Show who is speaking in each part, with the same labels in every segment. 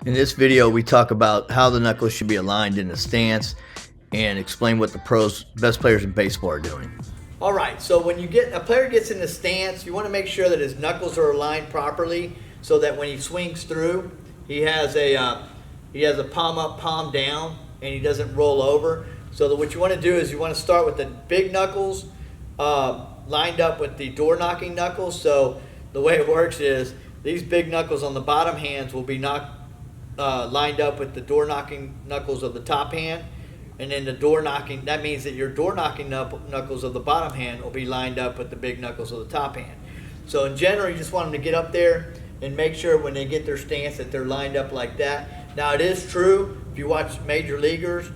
Speaker 1: In this video, we talk about how the knuckles should be aligned in the stance and explain what the best players in baseball are doing.
Speaker 2: All right, so when a player gets in the stance, you want to make sure that his knuckles are aligned properly so that when he swings through, he has a palm up, palm down, and he doesn't roll over. So what you want to do is you want to start with the big knuckles lined up with the door knocking knuckles. So the way it works is these big knuckles on the bottom hands will be lined up with the door knocking knuckles of the top hand, and then the door knocking, that means that your door knocking knuckles of the bottom hand will be lined up with the big knuckles of the top hand. So in general, you just want them to get up there and make sure when they get their stance that they're lined up like that. Now it is true, if you watch major leaguers,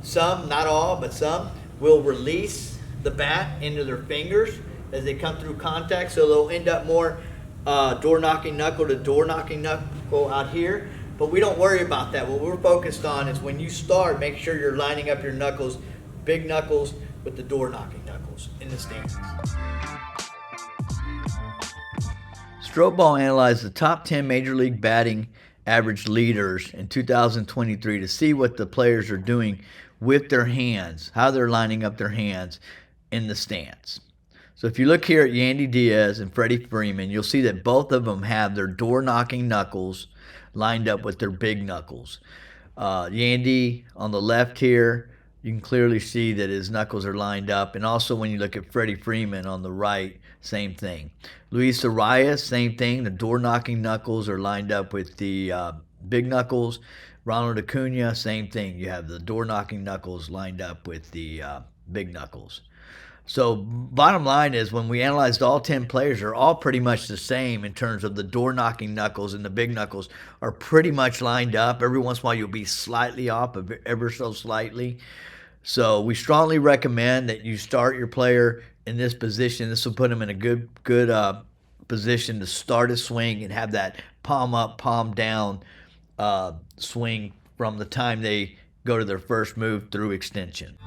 Speaker 2: some, not all, but some will release the bat into their fingers as they come through contact, so they'll end up more door knocking knuckle to door knocking knuckle out here. But we don't worry about that. What we're focused on is when you start, make sure you're lining up your knuckles, big knuckles, with the door knocking knuckles in the stances.
Speaker 1: Strokeball analyzed the top 10 Major League batting average leaders in 2023 to see what the players are doing with their hands, how they're lining up their hands in the stance. So if you look here at Yandy Diaz and Freddie Freeman, you'll see that both of them have their door knocking knuckles lined up with their big knuckles. Yandy on the left here, you can clearly see that his knuckles are lined up. And also when you look at Freddie Freeman on the right, same thing. Luis Arias, same thing. The door knocking knuckles are lined up with the big knuckles. Ronald Acuna, same thing. You have the door knocking knuckles lined up with the big knuckles. So bottom line is when we analyzed all 10 players, they're all pretty much the same in terms of the door knocking knuckles, and the big knuckles are pretty much lined up. Every once in a while you'll be slightly off, ever so slightly. So we strongly recommend that you start your player in this position. This will put him in a good position to start a swing and have that palm up, palm down swing from the time they go to their first move through extension.